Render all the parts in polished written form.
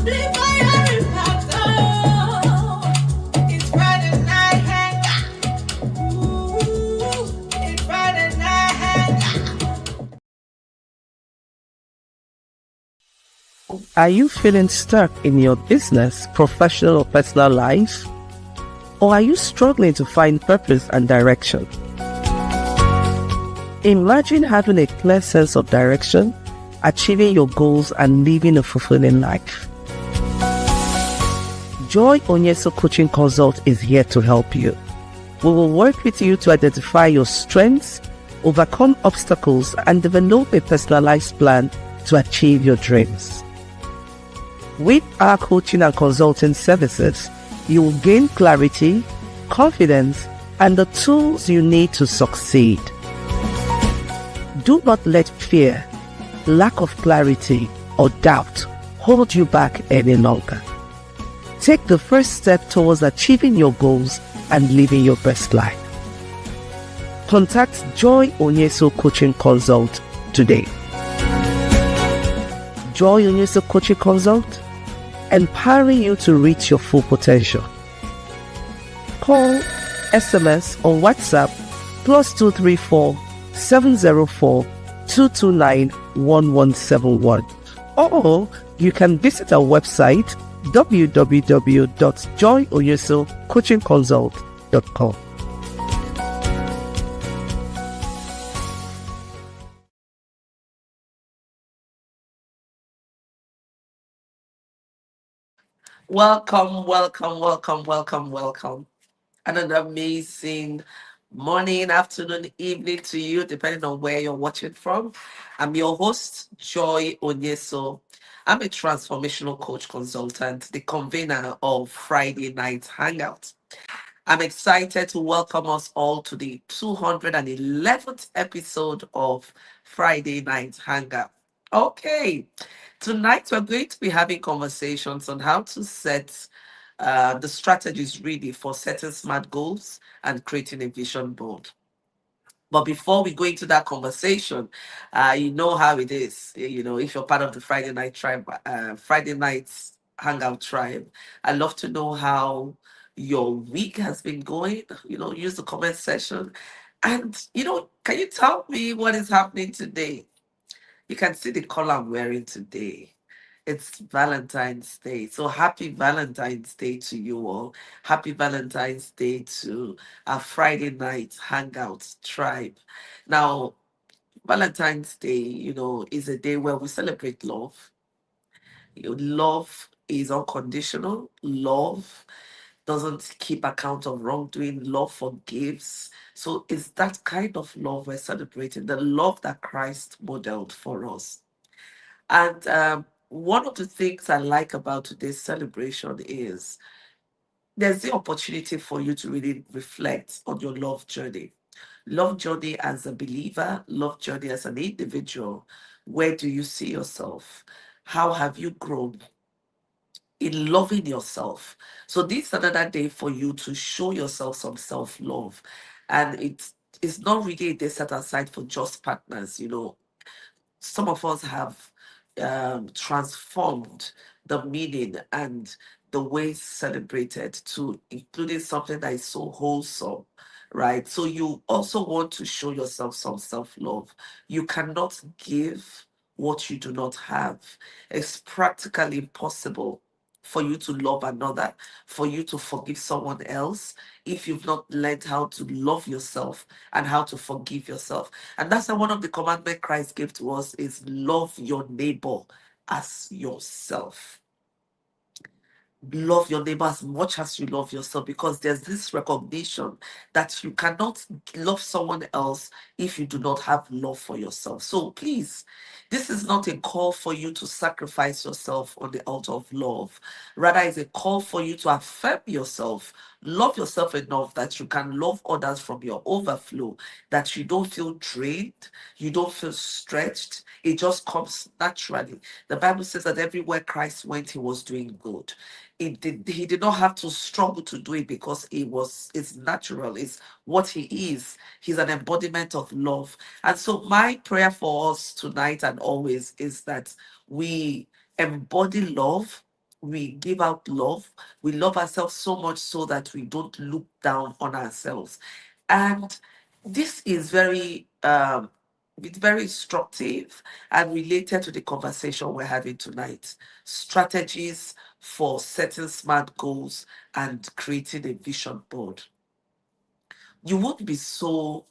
It's Friday night hangout. It's Friday night hangout. Are you feeling stuck in your business, professional, or personal life? Or are you struggling to find purpose and direction? Imagine having a clear sense of direction, achieving your goals, and living a fulfilling life. Joy Onyeso Coaching Consult is here to help you. We will work with you to identify your strengths, overcome obstacles, and develop a personalized plan to achieve your dreams. With our coaching and consulting services, you will gain clarity, confidence, and the tools you need to succeed. Do not let fear, lack of clarity, or doubt hold you back any longer. Take the first step towards achieving your goals and living your best life. Contact Joy Onyeso Coaching Consult today. Joy Onyeso Coaching Consult, empowering you to reach your full potential. Call, SMS, or WhatsApp +234 704 229 1171. Or you can visit our website www.joyoyesocoachingconsult.com. Welcome. And an amazing morning, afternoon, evening to you, depending on where you're watching from. I'm your host, Joy Onyeso. I'm a transformational coach consultant, the convener of Friday Night Hangout. I'm excited to welcome us all to the 211th episode of Friday Night Hangout. Okay, tonight we're going to be having conversations on how to set the strategies really for setting smart goals and creating a vision board. But before we go into that conversation, you know how it is. If you're part of the Friday Night Tribe, Friday Nights Hangout Tribe, I'd love to know how your week has been going. Use the comment section. And, can you tell me what is happening today? You can see the color I'm wearing today. It's Valentine's Day. So happy Valentine's Day to you all. Happy Valentine's Day to our Friday night hangout tribe. Now, Valentine's Day, is a day where we celebrate love. Love is unconditional. Love doesn't keep account of wrongdoing. Love forgives. So it's that kind of love we're celebrating, the love that Christ modeled for us. And one of the things I like about today's celebration is there's the opportunity for you to really reflect on your love journey. Love journey as a believer, love journey as an individual. Where do you see yourself? How have you grown in loving yourself? So this is another day for you to show yourself some self-love. And it's not really a day set aside for just partners. Some of us have transformed the meaning and the way it's celebrated to including something that is so wholesome, right? So you also want to show yourself some self-love. You cannot give what you do not have. It's practically impossible for you to love another, for you to forgive someone else, if you've not learned how to love yourself and how to forgive yourself. And that's why one of the commandments Christ gave to us is love your neighbor as yourself. Love your neighbor as much as you love yourself, because there's this recognition that you cannot love someone else if you do not have love for yourself. So please, this is not a call for you to sacrifice yourself on the altar of love. Rather, it's a call for you to affirm yourself, love yourself enough that you can love others from your overflow, that you don't feel drained, you don't feel stretched. It just comes naturally. The Bible says that everywhere Christ went, he was doing good. He did not have to struggle to do it, because it's natural, it's what he is. He's an embodiment of love. And so my prayer for us tonight and always is that we embody love, we give out love. We love ourselves so much so that we don't look down on ourselves. And this is it's very instructive and related to the conversation we're having tonight. Strategies for setting smart goals and creating a vision board. You won't be so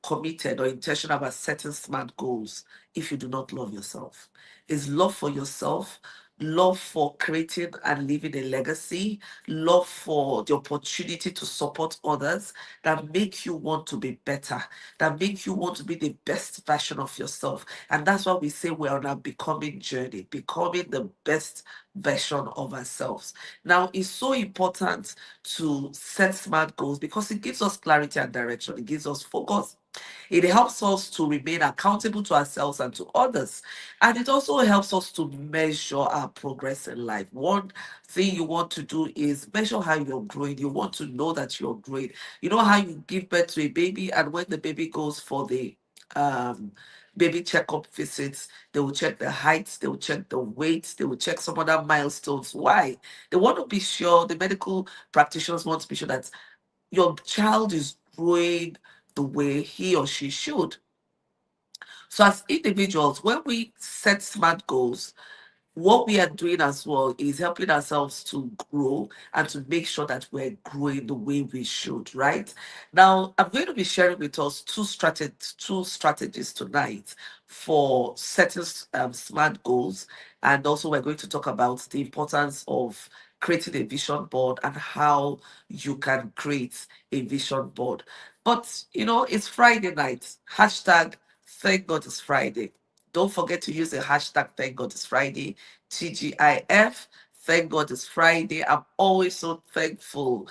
committed or intentional about setting smart goals if you do not love yourself. It's love for yourself, love for creating and leaving a legacy, love for the opportunity to support others that make you want to be better, that make you want to be the best version of yourself. And that's why we say we're on a becoming journey, becoming the best version of ourselves. Now, it's so important to set smart goals because it gives us clarity and direction, it gives us focus. It helps us to remain accountable to ourselves and to others. And it also helps us to measure our progress in life. One thing you want to do is measure how you're growing. You want to know that you're growing. You know how you give birth to a baby, and when the baby goes for the um, baby checkup visits, they will check the height, they will check the weight, they will check some other milestones. Why? They want to be sure, the medical practitioners want to be sure that your child is growing the way he or she should. So, as individuals, when we set smart goals, what we are doing as well is helping ourselves to grow and to make sure that we're growing the way we should, right? Now, I'm going to be sharing with us two strategies tonight for setting smart goals. And also, we're going to talk about the importance of creating a vision board and how you can create a vision board. But, it's Friday night. Hashtag, thank God it's Friday. Don't forget to use the hashtag Thank God It's Friday, TGIF. Thank God it's Friday. I'm always so thankful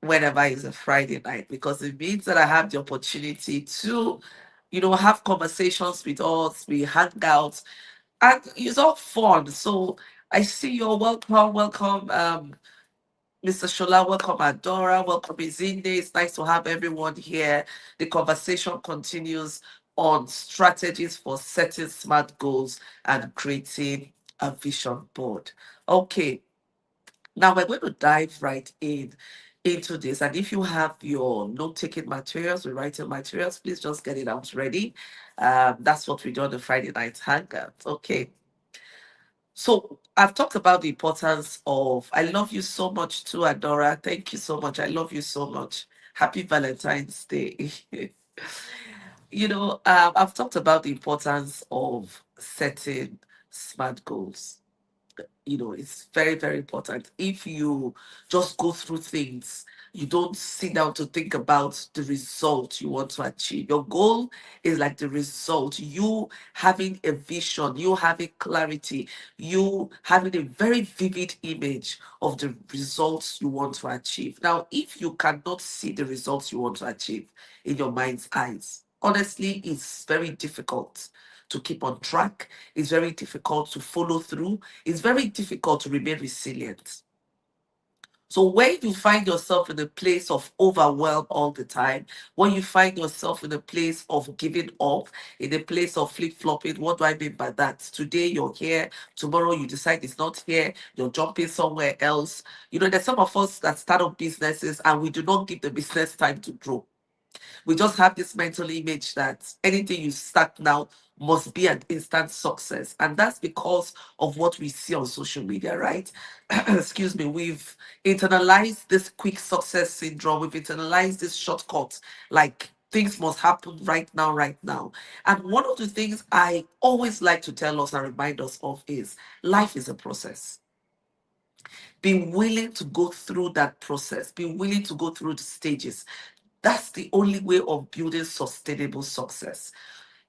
whenever it's a Friday night because it means that I have the opportunity to, have conversations with us, we hang out, and it's all fun. So I see you all. Welcome, welcome. Mr. Shola, welcome Adora, welcome Izinde. It's nice to have everyone here. The conversation continues on strategies for setting smart goals and creating a vision board. Okay, now we're going to dive right into this. And if you have your note-taking materials, or writing materials, please just get it out ready. That's what we do on the Friday night hangout. Okay. So I've talked about the importance of I love you so much too, Adora. Thank you so much. I love you so much. Happy Valentine's Day. I've talked about the importance of setting smart goals. It's very, very important. If you just go through things, you don't sit down to think about the result you want to achieve. Your goal is like the result. You having a vision, you having clarity, you having a very vivid image of the results you want to achieve. Now, if you cannot see the results you want to achieve in your mind's eyes, honestly, it's very difficult to keep on track. It's very difficult to follow through. It's very difficult to remain resilient. So when you find yourself in a place of overwhelm all the time, when you find yourself in a place of giving up, in a place of flip-flopping, what do I mean by that? Today you're here, tomorrow you decide it's not here, you're jumping somewhere else. There's some of us that start up businesses and we do not give the business time to grow. We just have this mental image that anything you start now must be an instant success. And that's because of what we see on social media, right? Excuse me. We've internalized this quick success syndrome. We've internalized this shortcut. Like things must happen right now, right now. And one of the things I always like to tell us and remind us of is life is a process. Be willing to go through that process. Be willing to go through the stages. That's the only way of building sustainable success.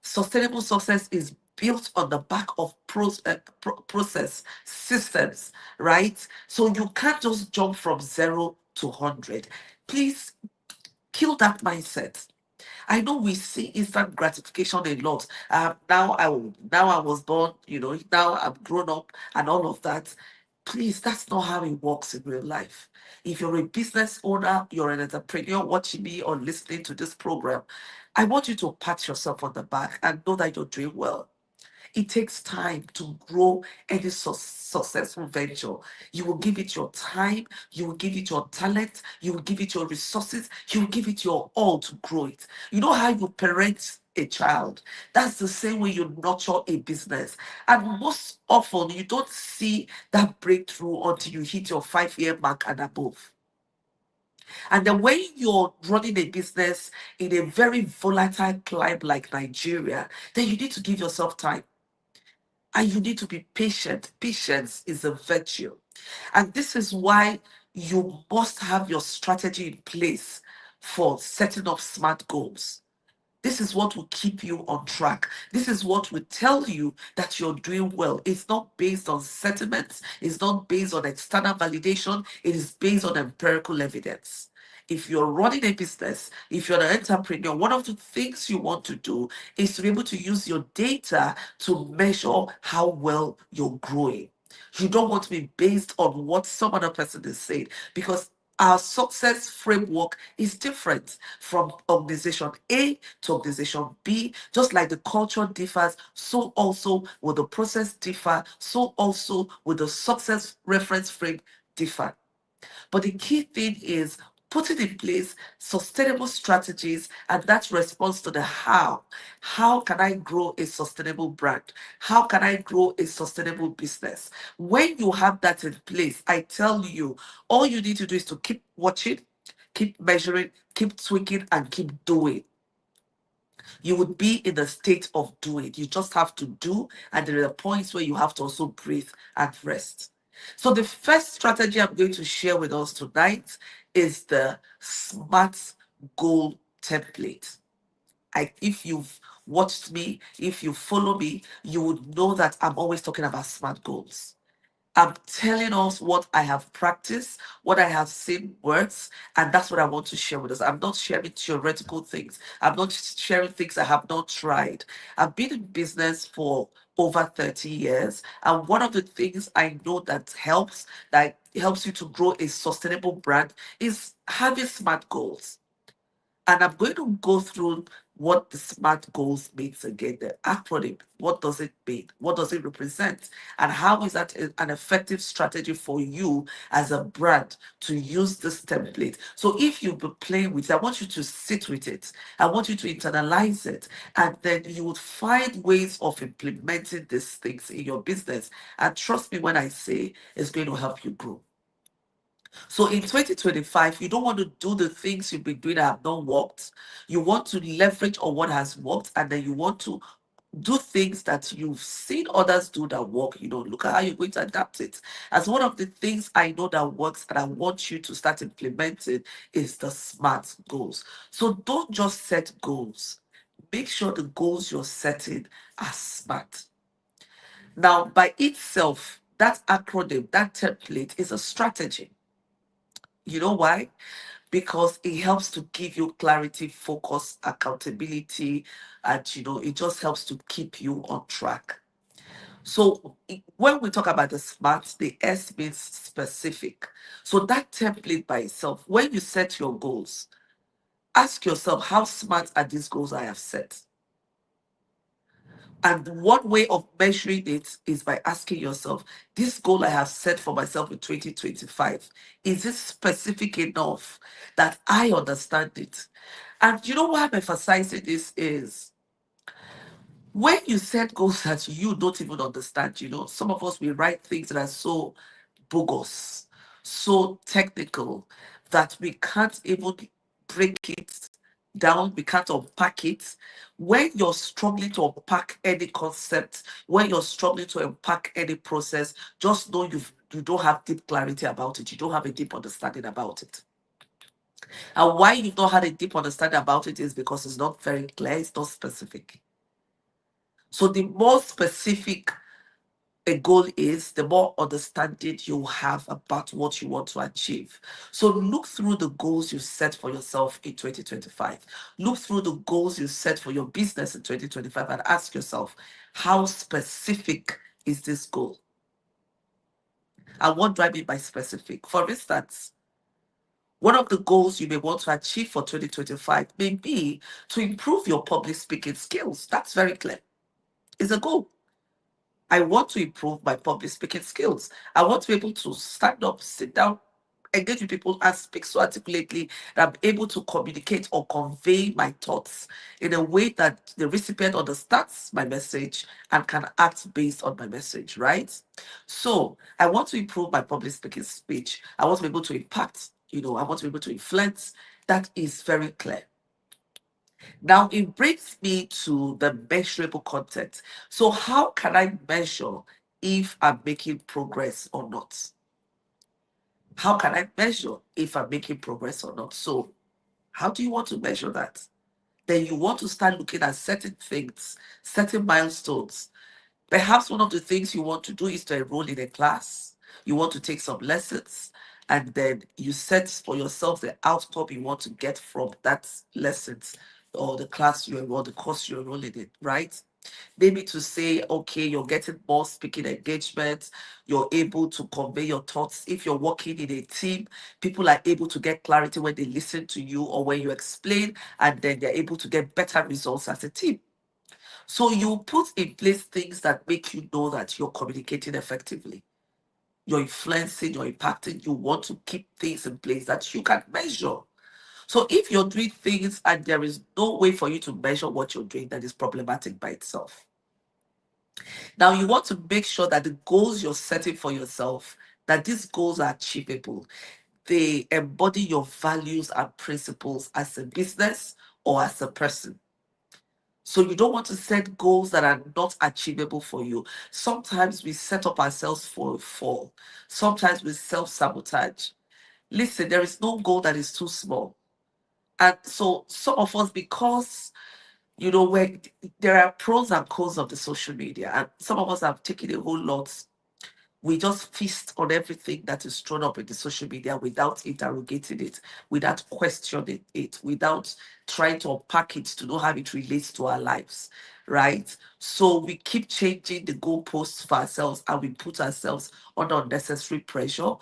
Sustainable success is built on the back of process systems, right? So you can't just jump from 0 to 100. Please kill that mindset. I know we see instant gratification a lot. Now I was born, now I'm grown up and all of that. Please, that's not how it works in real life. If you're a business owner, you're an entrepreneur watching me or listening to this program, I want you to pat yourself on the back and know that you're doing well. It takes time to grow any successful venture. You will give it your time, you will give it your talent, you will give it your resources, you will give it your all to grow it. You know how you parent a child? That's the same way you nurture a business. And most often, you don't see that breakthrough until you hit your 5 year mark and above. And then when you're running a business in a very volatile climate like Nigeria, then you need to give yourself time and you need to be patient. Patience is a virtue. And this is why you must have your strategy in place for setting up smart goals. This is what will keep you on track. This is what will tell you that you're doing well. It's not based on sentiments, it's not based on external validation, it is based on empirical evidence. If you're running a business, if you're an entrepreneur, one of the things you want to do is to be able to use your data to measure how well you're growing. You don't want to be based on what some other person is saying, because our success framework is different from organization A to organization B. Just like the culture differs, so also will the process differ, so also will the success reference frame differ. But the key thing is putting in place sustainable strategies, and that responds to the how. How can I grow a sustainable brand? How can I grow a sustainable business? When you have that in place, I tell you, all you need to do is to keep watching, keep measuring, keep tweaking, and keep doing. You would be in a state of doing. You just have to do, and there are points where you have to also breathe and rest. So, the first strategy I'm going to share with us tonight is the SMART goal template. If you've watched me, if you follow me, you would know that I'm always talking about SMART goals. I'm telling us what I have practiced, what I have seen works, and that's what I want to share with us. I'm not sharing theoretical things. I'm not sharing things I have not tried. I've been in business for over 30 years, and one of the things I know that helps you to grow a sustainable brand is having SMART goals. And I'm going to go through what the SMART goals means again, the acronym. What does it mean? What does it represent? And how is that an effective strategy for you as a brand to use this template? So if you've been playing with it, I want you to sit with it. I want you to internalize it. And then you would find ways of implementing these things in your business. And trust me when I say it's going to help you grow. So in 2025, you don't want to do the things you've been doing that have not worked. You want to leverage on what has worked, and then you want to do things that you've seen others do that work. Look at how you're going to adapt it. As one of the things I know that works and I want you to start implementing is the SMART goals. So don't just set goals. Make sure the goals you're setting are SMART. Now, by itself, that acronym, that template is a strategy. You know why? Because it helps to give you clarity, focus, accountability, and it just helps to keep you on track. So when we talk about the SMART, the S means specific. So that template by itself, when you set your goals, ask yourself, how smart are these goals I have set? And one way of measuring it is by asking yourself, this goal I have set for myself in 2025, is it specific enough that I understand it? And you know why I'm emphasizing this is when you set goals that you don't even understand, some of us, we write things that are so bogus, so technical, that we can't even break it down, we can't unpack it. When you're struggling to unpack any concept, when you're struggling to unpack any process, just know you don't have deep clarity about it. You don't have a deep understanding about it. And why you've not had a deep understanding about it is because it's not very clear, it's not specific. So the more specific a goal is, the more understanding you have about what you want to achieve. So look through the goals you set for yourself in 2025. Look through the goals you set for your business in 2025 and ask yourself, how specific is this goal? And what do I mean by specific? For instance, one of the goals you may want to achieve for 2025 may be to improve your public speaking skills. That's very clear. It's a goal. I want to improve my public speaking skills. I want to be able to stand up, sit down, engage with people and speak so articulately that I'm able to communicate or convey my thoughts in a way that the recipient understands my message and can act based on my message, right? So I want to improve my public speaking speech. I want to be able to impact, I want to be able to influence. That is very clear. Now it brings me to the measurable content. So how can I measure if I'm making progress or not? How can I measure if I'm making progress or not? So how do you want to measure that? Then you want to start looking at certain things, certain milestones. Perhaps one of the things you want to do is to enroll in a class. You want to take some lessons, and then you set for yourself the outcome you want to get from that lessons or the class you enroll, the course you enroll in it, right? Maybe to say, okay, you're getting more speaking engagement, you're able to convey your thoughts. If you're working in a team, people are able to get clarity when they listen to you or when you explain, and then they're able to get better results as a team. So you put in place things that make you know that you're communicating effectively, you're influencing, you're impacting. You want to keep things in place that you can measure. So if you're doing things and there is no way for you to measure what you're doing, that is problematic by itself. Now you want to make sure that the goals you're setting for yourself, that these goals are achievable. They embody your values and principles as a business or as a person. So you don't want to set goals that are not achievable for you. Sometimes we set up ourselves for a fall. Sometimes we self-sabotage. Listen, there is no goal that is too small. And so some of us, because where there are pros and cons of the social media, and some of us have taken a whole lot. We just feast on everything that is thrown up in the social media without interrogating it, without questioning it, without trying to unpack it to know how it relates to our lives, right? So we keep changing the goalposts for ourselves and we put ourselves under unnecessary pressure.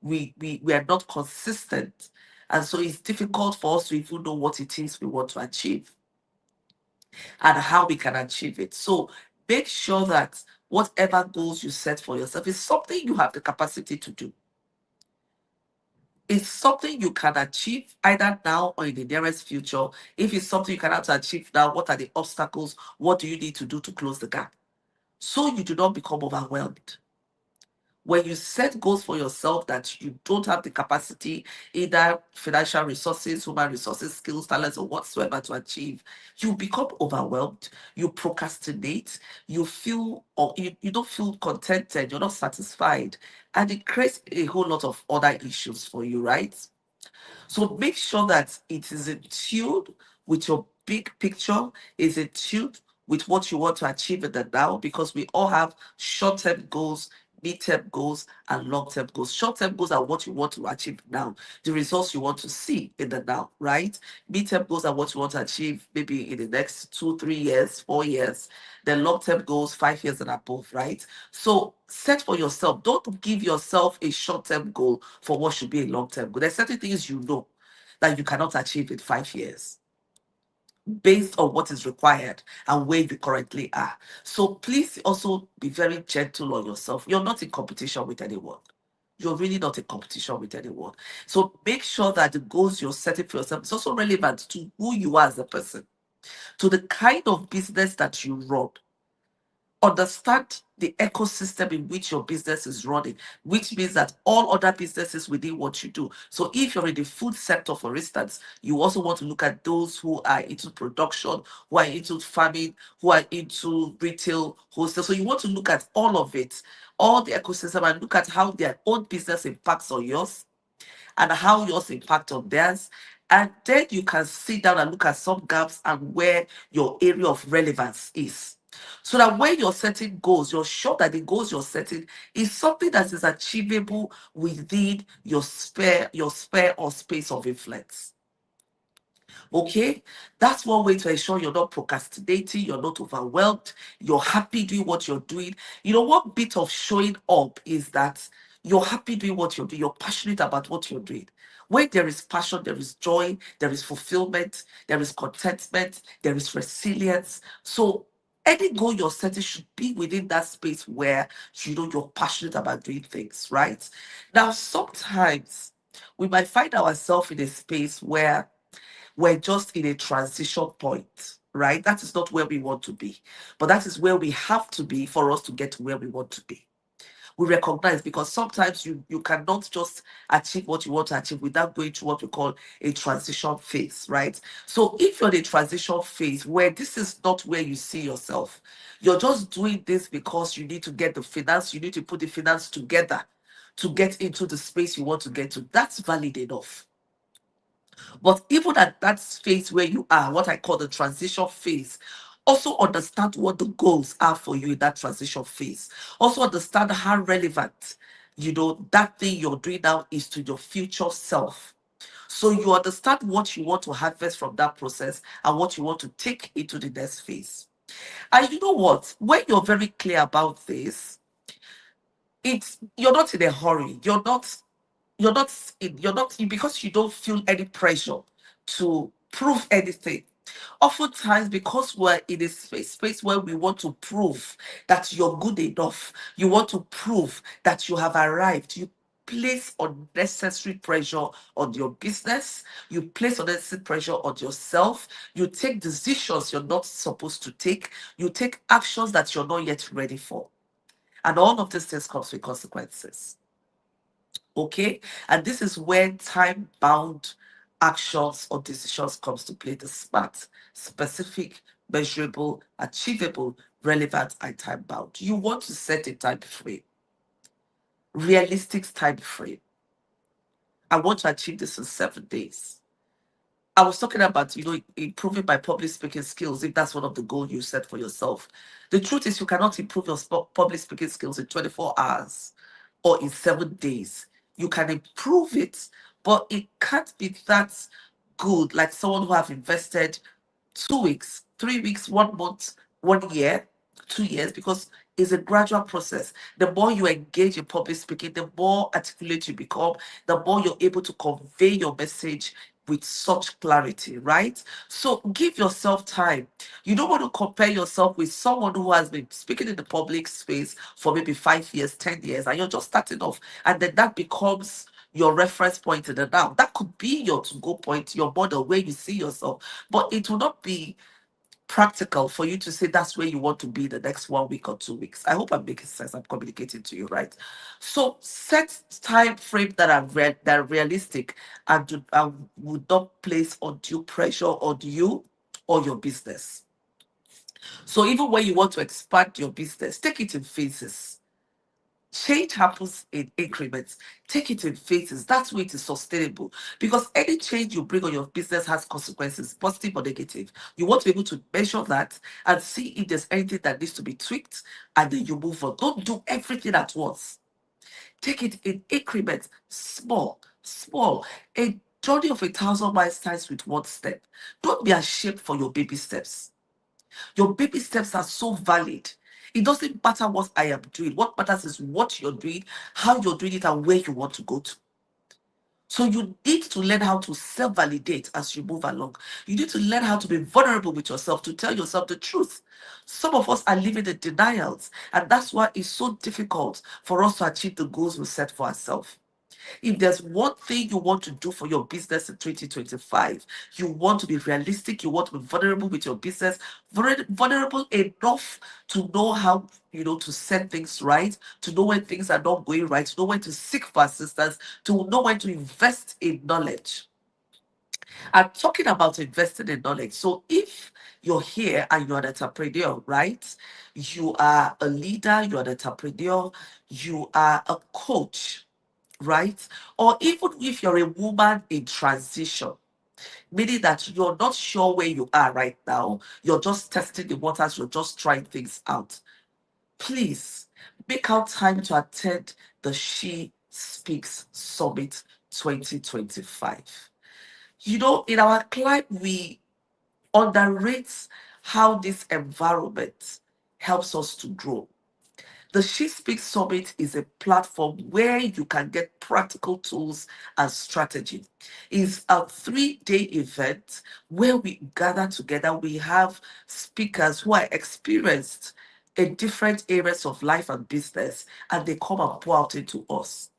We are not consistent. And so it's difficult for us to even know what it is we want to achieve and how we can achieve it. So make sure that whatever goals you set for yourself is something you have the capacity to do. It's something you can achieve either now or in the nearest future. If it's something you cannot achieve now, what are the obstacles? What do you need to do to close the gap? So you do not become overwhelmed. When you set goals for yourself that you don't have the capacity, either financial resources, human resources, skills, talents, or whatsoever to achieve, you become overwhelmed, you procrastinate, you feel or you don't feel contented, you're not satisfied, and it creates a whole lot of other issues for you, right? So make sure that it is in tune with your big picture, is in tune with what you want to achieve in the now, because we all have short-term goals, mid-term goals, and long-term goals. Short-term goals are what you want to achieve now, the results you want to see in the now, right? Mid-term goals are what you want to achieve maybe in the next 2, 3 years, 4 years. Then long-term goals, 5 years and above, right? So set for yourself. Don't give yourself a short-term goal for what should be a long-term goal. There's certain things you know that you cannot achieve in 5 years based on what is required and where you currently are. So please also be very gentle on yourself. You're not in competition with anyone. You're really not in competition with anyone. So make sure that the goals you're setting for yourself is also relevant to who you are as a person, to the kind of business that you run. Understand the ecosystem in which your business is running, which means that all other businesses within what you do. So if you're in the food sector, for instance, you also want to look at those who are into production, who are into farming, who are into retail, wholesale. So you want to look at all of it, all the ecosystem, and look at how their own business impacts on yours and how yours impact on theirs. And then you can sit down and look at some gaps and where your area of relevance is. So that when you're setting goals, you're sure that the goals you're setting is something that is achievable within your sphere or space of influence. Okay, that's one way to ensure you're not procrastinating, you're not overwhelmed, you're happy doing what you're doing. One bit of showing up is that you're happy doing what you're doing, you're passionate about what you're doing. When there is passion, there is joy, there is fulfillment, there is contentment, there is resilience. So Any goal you're setting should be within that space where you're passionate about doing things, right? Now, sometimes we might find ourselves in a space where we're just in a transition point, right? That is not where we want to be, but that is where we have to be for us to get to where we want to be. We recognize, because sometimes you cannot just achieve what you want to achieve without going through what we call a transition phase, right? So if you're in a transition phase where this is not where you see yourself, you're just doing this because you need to get the finance, you need to put the finance together to get into the space you want to get to, that's valid enough. But even at that phase where you are, what I call the transition phase, also understand what the goals are for you in that transition phase. Also understand how relevant, that thing you're doing now is to your future self. So you understand what you want to harvest from that process and what you want to take into the next phase. And you know what? When you're very clear about this, you're not in a hurry. You're not because you don't feel any pressure to prove anything. Oftentimes, because we're in a space where we want to prove that you're good enough, you want to prove that you have arrived, you place unnecessary pressure on your business, you place unnecessary pressure on yourself, you take decisions you're not supposed to take, you take actions that you're not yet ready for. And all of these things comes with consequences. Okay, and this is where time bound actions or decisions comes to play: the smart, specific, measurable, achievable, relevant, and time bound. You want to set a time frame, realistic time frame. I want to achieve this in 7 days. I was talking about, improving my public speaking skills, if that's one of the goals you set for yourself. The truth is, you cannot improve your public speaking skills in 24 hours or in 7 days. You can improve it, but it can't be that good like someone who have invested 2 weeks, 3 weeks, 1 month, 1 year, 2 years, because it's a gradual process. The more you engage in public speaking, the more articulate you become, the more you're able to convey your message with such clarity, right? So give yourself time. You don't want to compare yourself with someone who has been speaking in the public space for maybe 5 years, 10 years, and you're just starting off, and then that becomes your reference point in the now. That could be your to go point, your model where you see yourself, but it will not be practical for you to say that's where you want to be the next 1 week or 2 weeks. I hope I'm making sense. I'm communicating to you, right? So set time frame that are that are realistic and would not place undue pressure on you or your business. So even when you want to expand your business, take it in phases. Change happens in increments. Take it in phases. That's way it is sustainable. Because any change you bring on your business has consequences, positive or negative. You want to be able to measure that and see if there's anything that needs to be tweaked, and then you move on. Don't do everything at once. Take it in increments, small, small. A journey of 1,000 miles starts with one step. Don't be ashamed for your baby steps. Your baby steps are so valid. It doesn't matter what I am doing. What matters is what you're doing, how you're doing it, and where you want to go to. So you need to learn how to self-validate as you move along. You need to learn how to be vulnerable with yourself, to tell yourself the truth. Some of us are living in denials, and that's why it's so difficult for us to achieve the goals we set for ourselves. If there's one thing you want to do for your business in 2025, you want to be realistic, you want to be vulnerable with your business, vulnerable enough to know how, to set things right, to know when things are not going right, to know when to seek for assistance, to know when to invest in knowledge. I'm talking about investing in knowledge. So if you're here and you're an entrepreneur, right? You are a leader, you're an entrepreneur, you are a coach, right? Or even if you're a woman in transition, meaning that you're not sure where you are right now, you're just testing the waters, you're just trying things out. Please make out time to attend the She Speaks Summit 2025. In our climate, we underrate how this environment helps us to grow. The She Speaks Summit is a platform where you can get practical tools and strategy. It's a 3-day event where we gather together. We have speakers who are experienced in different areas of life and business, and they come and pour out into us.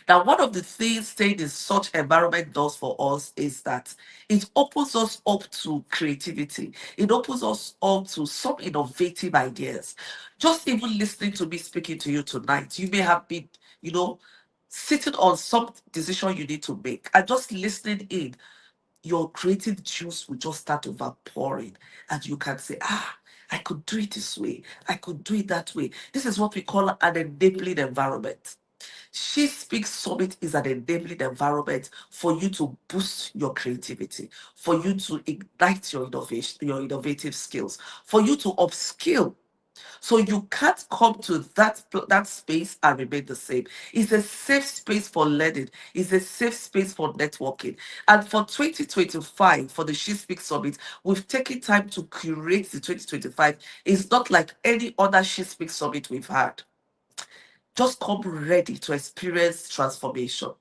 Now, one of the things staying in such environment does for us is that it opens us up to creativity. It opens us up to some innovative ideas. Just even listening to me speaking to you tonight, you may have been, you know, sitting on some decision you need to make, and just listening in, your creative juice will just start overpouring, and you can say, ah, I could do it this way, I could do it that way. This is what we call an enabling environment. She Speaks Summit is an enabling environment for you to boost your creativity, for you to ignite your innovation, your innovative skills, for you to upskill. So you can't come to that space and remain the same. It's a safe space for learning. It's a safe space for networking. And for 2025, for the She Speaks Summit, we've taken time to curate the 2025. It's not like any other She Speaks Summit we've had. Just come ready to experience transformation.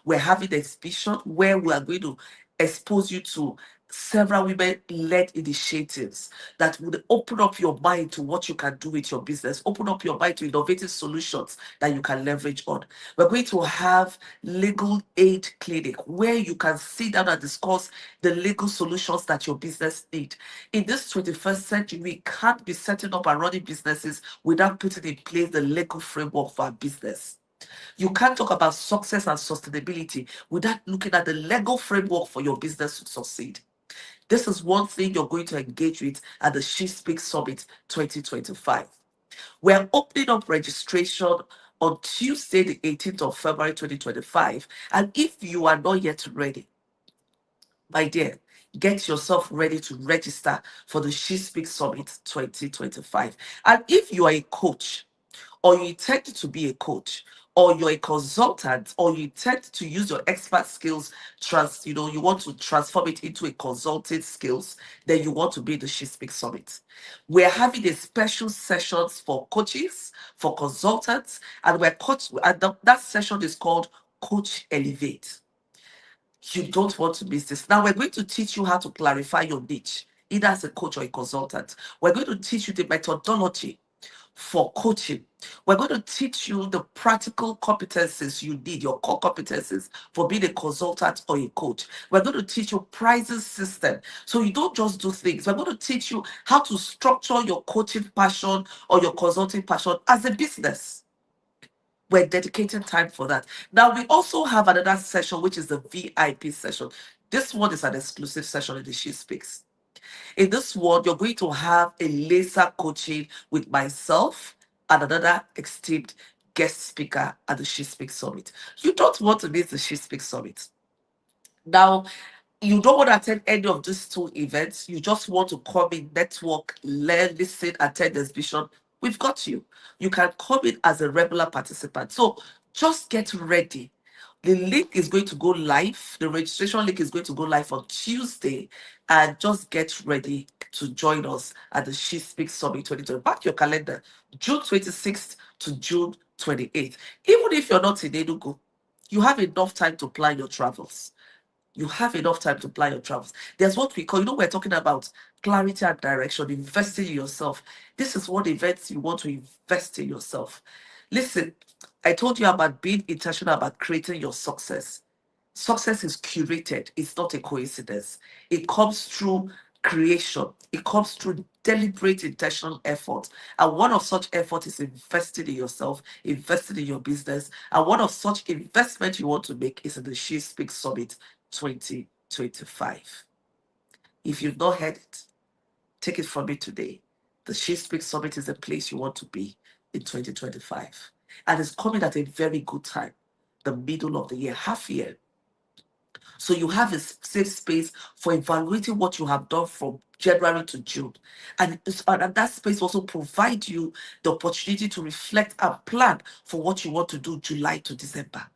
We're having an exhibition where we are going to expose you to several women-led initiatives that would open up your mind to what you can do with your business, open up your mind to innovative solutions that you can leverage on. We're going to have legal aid clinic where you can sit down and discuss the legal solutions that your business need. In this 21st century, we can't be setting up and running businesses without putting in place the legal framework for our business. You can't talk about success and sustainability without looking at the legal framework for your business to succeed. This is one thing you're going to engage with at the She Speaks Summit 2025. We're opening up registration on Tuesday, the 18th of February 2025. And if you are not yet ready, my dear, get yourself ready to register for the She Speaks Summit 2025. And if you are a coach, or you intend to be a coach, or you're a consultant, or you intend to use your expert skills, you want to transform it into a consulting skills, then you want to be the She Speaks Summit. We're having a special sessions for coaches, for consultants, and that session is called Coach Elevate. You don't want to miss this. Now we're going to teach you how to clarify your niche, either as a coach or a consultant. We're going to teach you the methodology for coaching. We're going to teach you the practical competencies you need, your core competencies for being a consultant or a coach. We're going to teach you pricing system. So you don't just do things. We're going to teach you how to structure your coaching passion or your consulting passion as a business. We're dedicating time for that. Now, we also have another session, which is the VIP session. This one is an exclusive session in the She Speaks. In this one, you're going to have a laser coaching with myself and another esteemed guest speaker at the She Speaks Summit. You don't want to miss the She Speaks Summit. Now, you don't want to attend any of these two events. You just want to come in, network, learn, listen, attend the exhibition. We've got you. You can come in as a regular participant. So just get ready. The link is going to go live. The registration link is going to go live on Tuesday. And just get ready to join us at the She Speaks Summit 2020. Mark your calendar, June 26th to June 28th. Even if you're not in Enugu, you have enough time to plan your travels. You have enough time to plan your travels. There's what we call, we're talking about clarity and direction, investing in yourself. This is what events you want to invest in yourself. Listen, I told you about being intentional about creating your success. Success is curated, it's not a coincidence. It comes through creation, it comes through deliberate intentional effort. And one of such effort is investing in yourself, investing in your business. And one of such investment you want to make is in the She Speaks Summit 2025. If you've not heard it, take it from me today. The She Speaks Summit is the place you want to be in 2025. And it's coming at a very good time, the middle of the year, half year. So you have a safe space for evaluating what you have done from January to June. And that space also provides you the opportunity to reflect and plan for what you want to do July to December.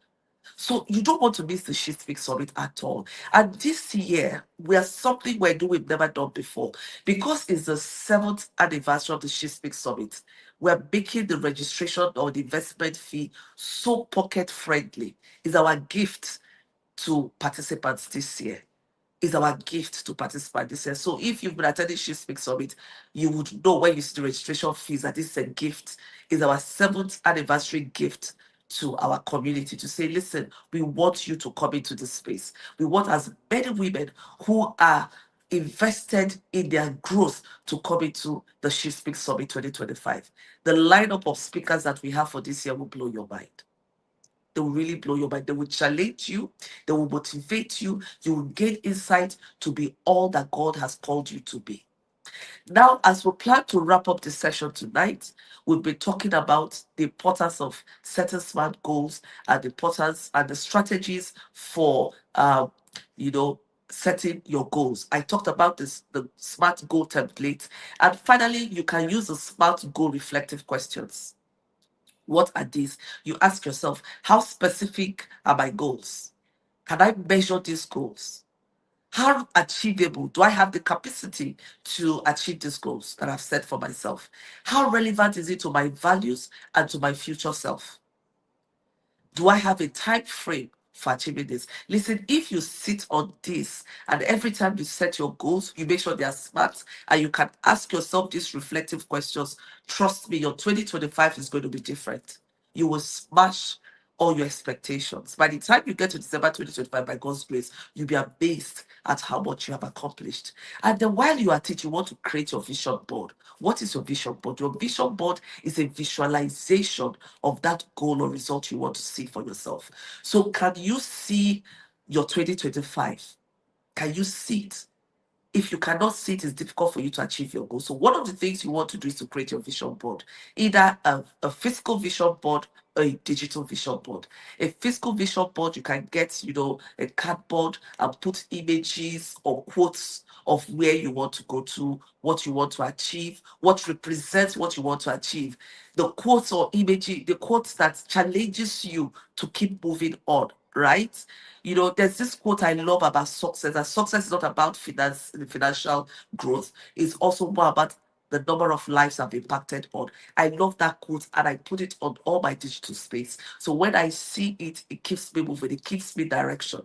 So you don't want to miss the She Speaks Summit at all. And this year, we are something we're doing we've never done before. Because it's the seventh anniversary of the She Speaks Summit, we're making the registration or the investment fee so pocket friendly. Is our gift to participants this year. Is our gift to participate this year. So if you've been attending She Speaks Summit, you would know when you see the registration fees that this is a gift, is our seventh anniversary gift to our community to say, listen, we want you to come into this space. We want as many women who are invested in their growth to come into the She Speaks Summit 2025. The lineup of speakers that we have for this year will blow your mind. They will really blow your mind. They will challenge you. They will motivate you. You will gain insight to be all that God has called you to be. Now, as we plan to wrap up this session tonight, we'll be talking about the importance of setting smart goals and the importance and the strategies for, you know, setting your goals. I talked about this, the smart goal template. And finally, you can use the smart goal reflective questions. What are these? You ask yourself, how specific are my goals? Can I measure these goals? How achievable do I have the capacity to achieve these goals that I've set for myself? How relevant is it to my values and to my future self? Do I have a time frame for achieving this? Listen, if you sit on this and every time you set your goals, you make sure they are smart and you can ask yourself these reflective questions, trust me, your 2025 is going to be different. You will smash all your expectations. By the time you get to December 2025, by God's grace, you'll be amazed at how much you have accomplished. And then while you are teaching, you want to create your vision board. What is your vision board? Your vision board is a visualization of that goal or result you want to see for yourself. So, can you see your 2025? Can you see it? If you cannot see it, it's difficult for you to achieve your goal. So one of the things you want to do is to create your vision board, either a physical vision board or a digital vision board. A physical vision board, you can get, a cardboard and put images or quotes of where you want to go to, what you want to achieve, what represents what you want to achieve. The quotes or images, the quotes that challenges you to keep moving on, right? There's this quote I love about success. That success is not about financial growth. It's also more about the number of lives I've impacted on. I love that quote and I put it on all my digital space. So when I see it, it keeps me moving. It keeps me direction.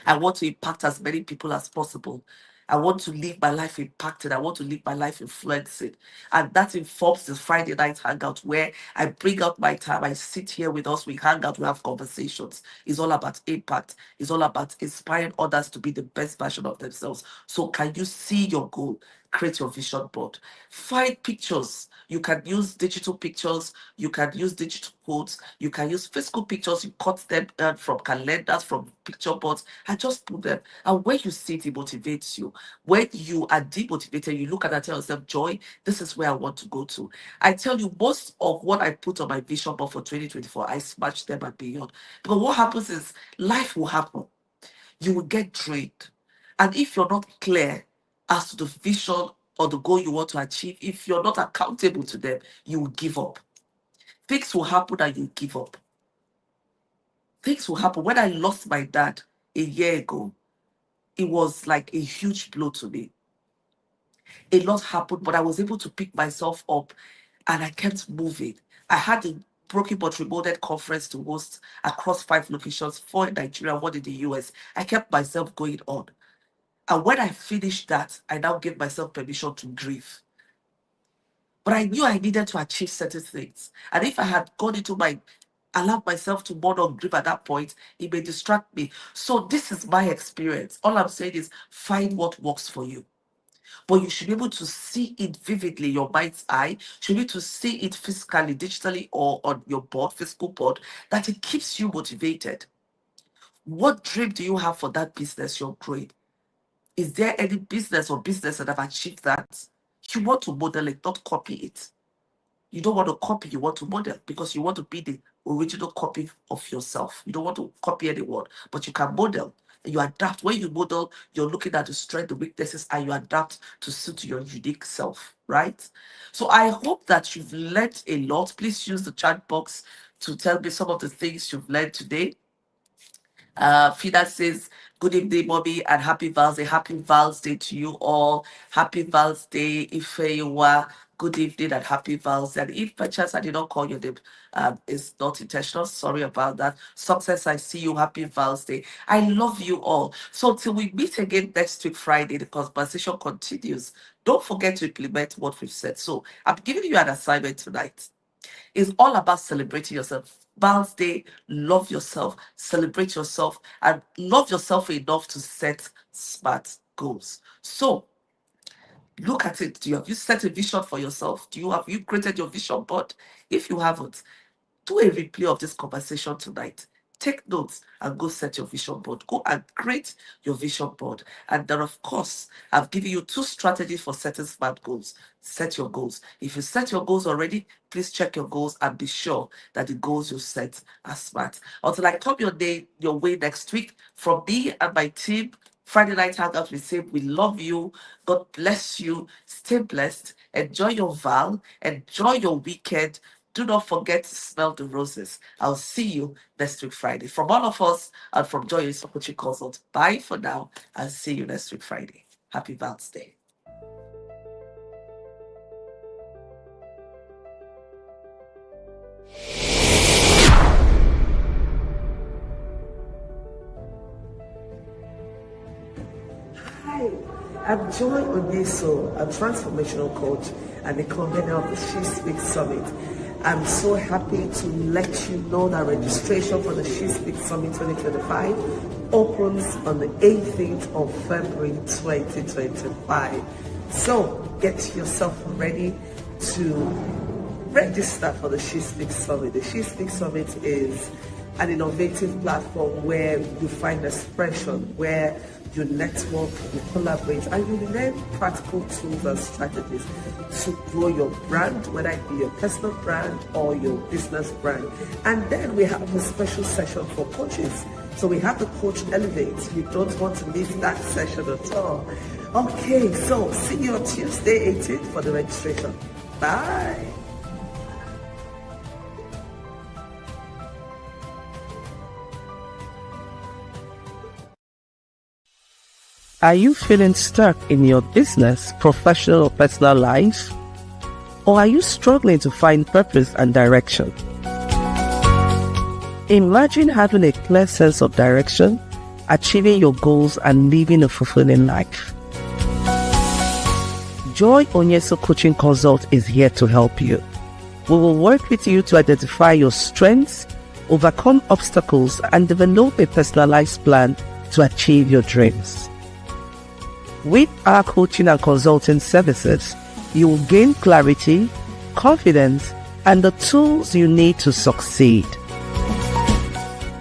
I want to impact as many people as possible. I want to live my life impacted. I want to live my life influencing. And that informs this Friday night hangout where I bring out my time. I sit here with us, we hang out, we have conversations. It's all about impact. It's all about inspiring others to be the best version of themselves. So can you see your goal? Create your vision board. Find pictures. You can use digital pictures. You can use digital quotes. You can use physical pictures. You cut them from calendars, from picture boards, and just put them. And when you see it, it motivates you. When you are demotivated, you look at it and tell yourself, Joy, this is where I want to go to. I tell you, most of what I put on my vision board for 2024, I smash them and beyond. Because what happens is life will happen. You will get drained. And if you're not clear as to the vision or the goal you want to achieve, if you're not accountable to them, you will give up. Things will happen and you give up. Things will happen. When I lost my dad a year ago, it was like a huge blow to me. A lot happened, but I was able to pick myself up and I kept moving. I had a Broken but Remolded conference to host across 5 locations, 4 in Nigeria, 1 in the US. I kept myself going on. And when I finished that, I now gave myself permission to grieve. But I knew I needed to achieve certain things. And if I had gone into allowed myself to mourn or grieve at that point, it may distract me. So this is my experience. All I'm saying is find what works for you. But you should be able to see it vividly, your mind's eye. You should be able to see it physically, digitally, or on your board, physical board, that it keeps you motivated. What dream do you have for that business you're growing? Is there any business or business that have achieved that? You want to model it, not copy it. You don't want to copy, you want to model because you want to be the original copy of yourself. You don't want to copy anyone, but you can model and you adapt. When you model, you're looking at the strength, the weaknesses, and you adapt to suit your unique self, right? So I hope that you've learned a lot. Please use the chat box to tell me some of the things you've learned today. Fida says, good evening, mommy, and happy Val's Day. Happy Val's Day to you all. Happy Val's Day, Ifeyiwa. Good evening and happy Val's Day. And if perchance I did not call your name, it's not intentional. Sorry about that. Success, I see you. Happy Val's Day. I love you all. So till we meet again next week, Friday, the conversation continues. Don't forget to implement what we've said. So I'm giving you an assignment tonight. It's all about celebrating yourself. Birthday, love yourself, celebrate yourself, and love yourself enough to set smart goals. So look at it. Have you set a vision for yourself? Have you created your vision board? If you haven't, do a replay of this conversation tonight. Take notes and go set your vision board. Go and create your vision board. And then, of course, I've given you 2 strategies for setting smart goals. Set your goals. If you set your goals already, please check your goals and be sure that the goals you set are smart. Until I come your way next week, from me and my team, Friday Night Hangout, we say we love you. God bless you. Stay blessed. Enjoy your Val. Enjoy your weekend. Do not forget to smell the roses. I'll see you next week, Friday. From all of us and from Joy Coaching Consult, bye for now and see you next week, Friday. Happy Val's Day. Hi, I'm Joy Onyeso, a transformational coach and the convener of the She Speaks Summit. I'm so happy to let you know that registration for the She Speaks Summit 2025 opens on the 18th of February 2025. So get yourself ready to register for the She Speaks Summit. The She Speaks Summit is an innovative platform where you find expression, where you network, you collaborate, and you learn practical tools and strategies to grow your brand, whether it be your personal brand or your business brand. And then we have a special session for coaches. So we have the Coach Elevate. You don't want to miss that session at all. Okay, so see you on Tuesday 18th for the registration. Bye. Are you feeling stuck in your business, professional or personal life? Or are you struggling to find purpose and direction? Imagine having a clear sense of direction, achieving your goals and living a fulfilling life. Joy Onyeso Coaching Consult is here to help you. We will work with you to identify your strengths, overcome obstacles, and develop a personalized plan to achieve your dreams. With our coaching and consulting services, you will gain clarity, confidence, and the tools you need to succeed.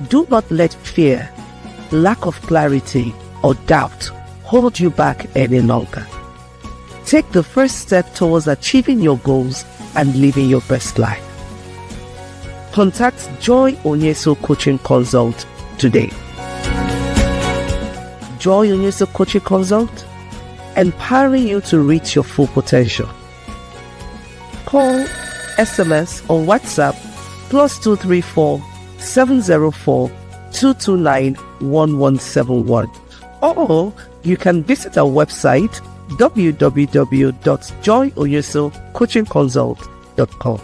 Do not let fear, lack of clarity, or doubt hold you back any longer. Take the first step towards achieving your goals and living your best life. Contact Joy Onyeso Coaching Consult today. Joy Onyeso Coaching Consult, empowering you to reach your full potential. Call, SMS, or WhatsApp +234 704 229 1171. Or you can visit our website www.joyoyesocoachingconsult.com.